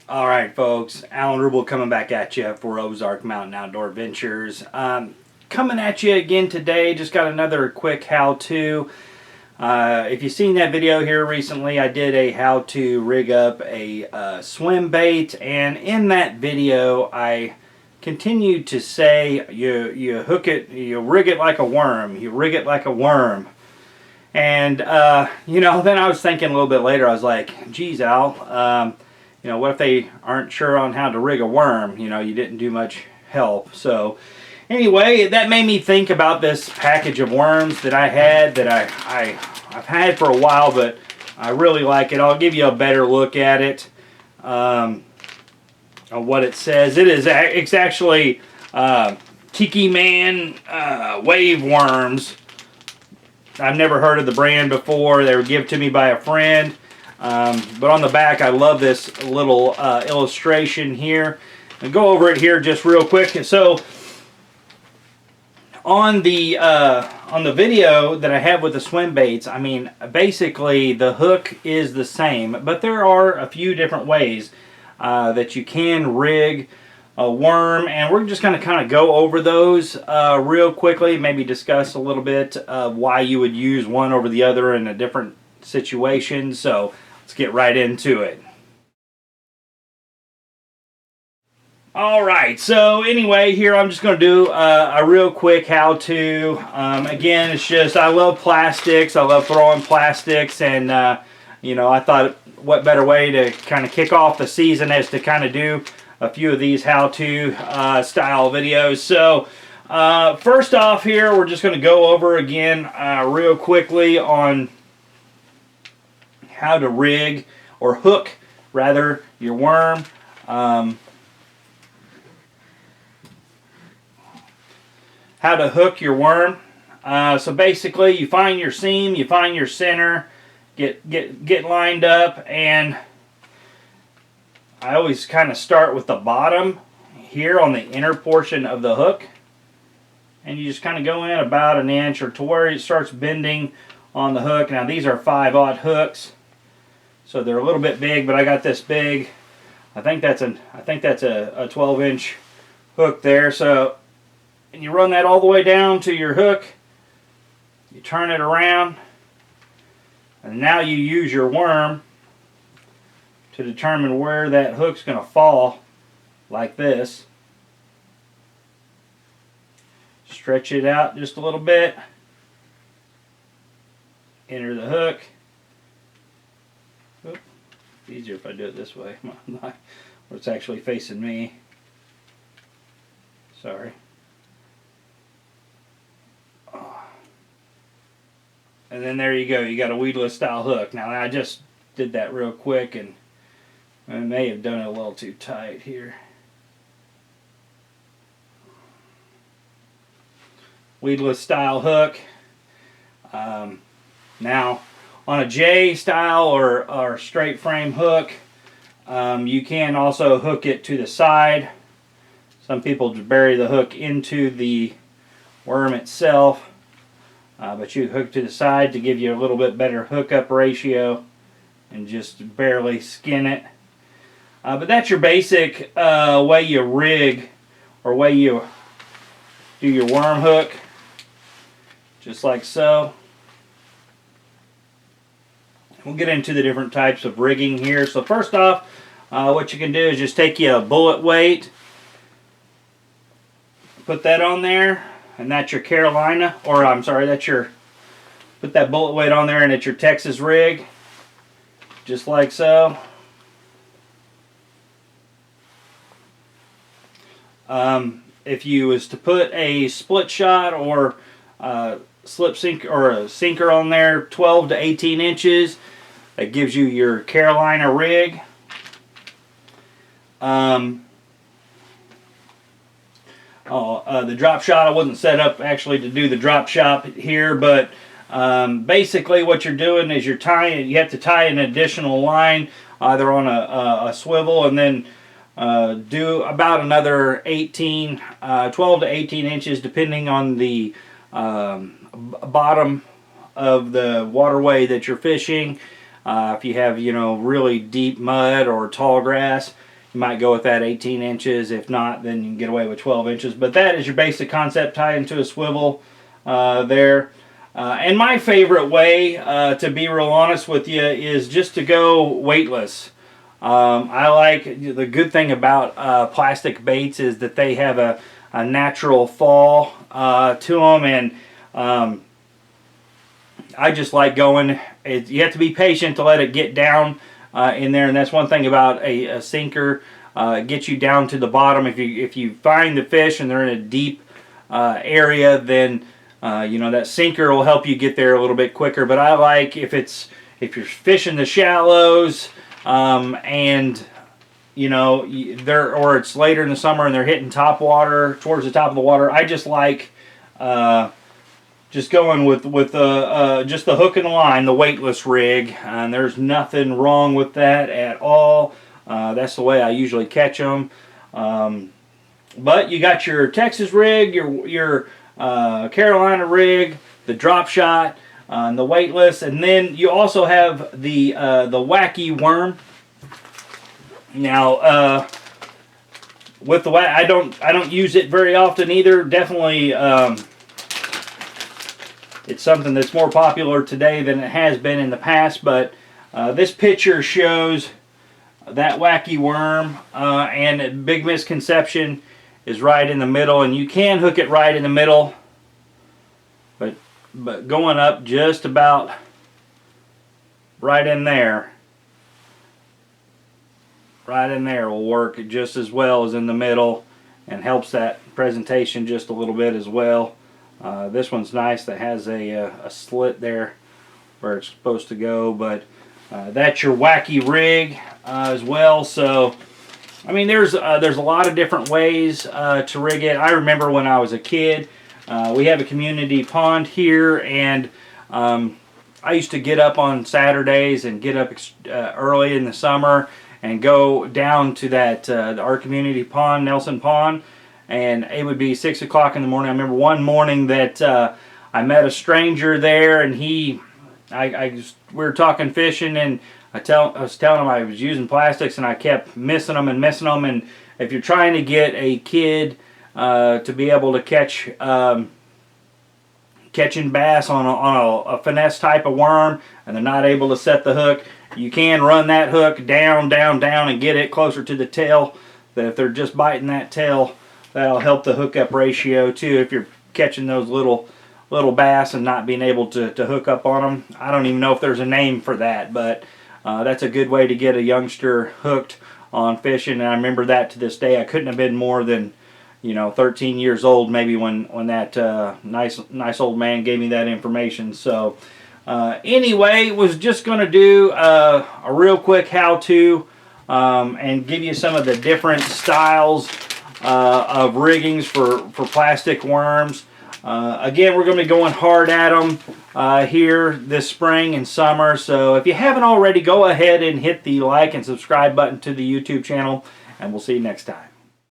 Alright folks, Alan Rubel coming back at you for Ozark Mountain Outdoor Ventures. Coming at you again today, just got another quick how-to. If you've seen that video here recently, I did a how to rig up a swim bait, and in that video I continued to say you hook it, you rig it like a worm, you rig it like a worm. And then I was thinking a little bit later, I was like, geez Al, what if they aren't sure on how to rig a worm? You didn't do much help. So anyway, that made me think about this package of worms that I had, that I've had for a while, but I really like it. I'll give you a better look at it, on what it says. It's actually Tiki Man wave worms. I've never heard of the brand before. They were given to me by a friend. But on the back, I love this little illustration here. I'll go over it here just real quick. So on the video that I have with the swim baits, I mean, basically the hook is the same, but there are a few different ways that you can rig a worm, and we're just going to kind of go over those real quickly, maybe discuss a little bit of why you would use one over the other in a different situation. So let's get right into it. Alright, so anyway, here I'm just going to do a real quick how-to. Again, it's just, I love plastics, I love throwing plastics, and I thought what better way to kind of kick off the season is to kind of do a few of these how-to style videos. So first off here, we're just going to go over again real quickly on how to rig, or hook rather, your worm. How to hook your worm. So basically, you find your seam, you find your center, get lined up, and I always kind of start with the bottom here on the inner portion of the hook, and you just kind of go in about an inch or to where it starts bending on the hook. Now these are 5/0 hooks, so they're a little bit big, but I got this big. I think that's a 12-inch hook there. So, and you run that all the way down to your hook. You turn it around, and now you use your worm to determine where that hook's going to fall, like this. Stretch it out just a little bit. Enter the hook. Oop, easier if I do it this way, where it's actually facing me. Sorry. And then there you go. You got a weedless style hook. Now I just did that real quick, and I may have done it a little too tight here. Weedless style hook. Now on a J style or straight frame hook, you can also hook it to the side. Some people just bury the hook into the worm itself, but you hook to the side to give you a little bit better hookup ratio, and just barely skin it. But that's your basic way you rig, or way you do your worm hook, just like so. We'll get into the different types of rigging here. So first off, what you can do is just take you a bullet weight, put that on there, and that's your Carolina, or I'm sorry, put that bullet weight on there, and it's your Texas rig, just like so. If you was to put a split shot or slip sink or a sinker on there, 12 to 18 inches, that gives you your Carolina rig. The drop shot, I wasn't set up actually to do the drop shot here, but basically what you're doing is you have to tie an additional line either on a swivel, and then do about another 12 to 18 inches depending on the bottom of the waterway that you're fishing. If you have, really deep mud or tall grass, you might go with that 18 inches. If not, then you can get away with 12 inches. But that is your basic concept, tied into a swivel there. And my favorite way, to be real honest with you, is just to go weightless. I like, the good thing about plastic baits is that they have a natural fall to them, and I just like going. You have to be patient to let it get down in there, and that's one thing about a sinker. It gets you down to the bottom. If you find the fish and they're in a deep area, then you know, that sinker will help you get there a little bit quicker. But I like if you're fishing the shallows, and you know, or it's later in the summer and they're hitting top water, towards the top of the water. I just like just going with just the hook and the line, the weightless rig, and there's nothing wrong with that at all. That's the way I usually catch them. But you got your Texas rig, your Carolina rig, the drop shot, and the weightless, and then you also have the Wacky Worm. Now, with the I don't use it very often either. Definitely, it's something that's more popular today than it has been in the past. But this picture shows that Wacky Worm, and a big misconception is right in the middle, and you can hook it right in the middle, but going up just about right in there will work just as well as in the middle, and helps that presentation just a little bit as well. This one's nice that has a slit there where it's supposed to go, but that's your Wacky rig as well. So I mean, there's a lot of different ways to rig it. I remember when I was a kid, we have a community pond here, and I used to get up on Saturdays and get up early in the summer and go down to that our community pond, Nelson Pond, and it would be 6 o'clock in the morning. I remember one morning that I met a stranger there, and we were talking fishing, and I was telling him I was using plastics, and I kept missing them. And if you're trying to get a kid to be able to catch catching bass on a finesse type of worm, and they're not able to set the hook, you can run that hook down, and get it closer to the tail. That if they're just biting that tail, that'll help the hookup ratio too. If you're catching those little bass and not being able to hook up on them, I don't even know if there's a name for that, but that's a good way to get a youngster hooked on fishing. And I remember that to this day. I couldn't have been more than 13 years old maybe when that nice old man gave me that information. So anyway, was just going to do a real quick how-to and give you some of the different styles of riggings for plastic worms. Again, we're going to be going hard at them here this spring and summer. So if you haven't already, go ahead and hit the like and subscribe button to the YouTube channel, and we'll see you next time.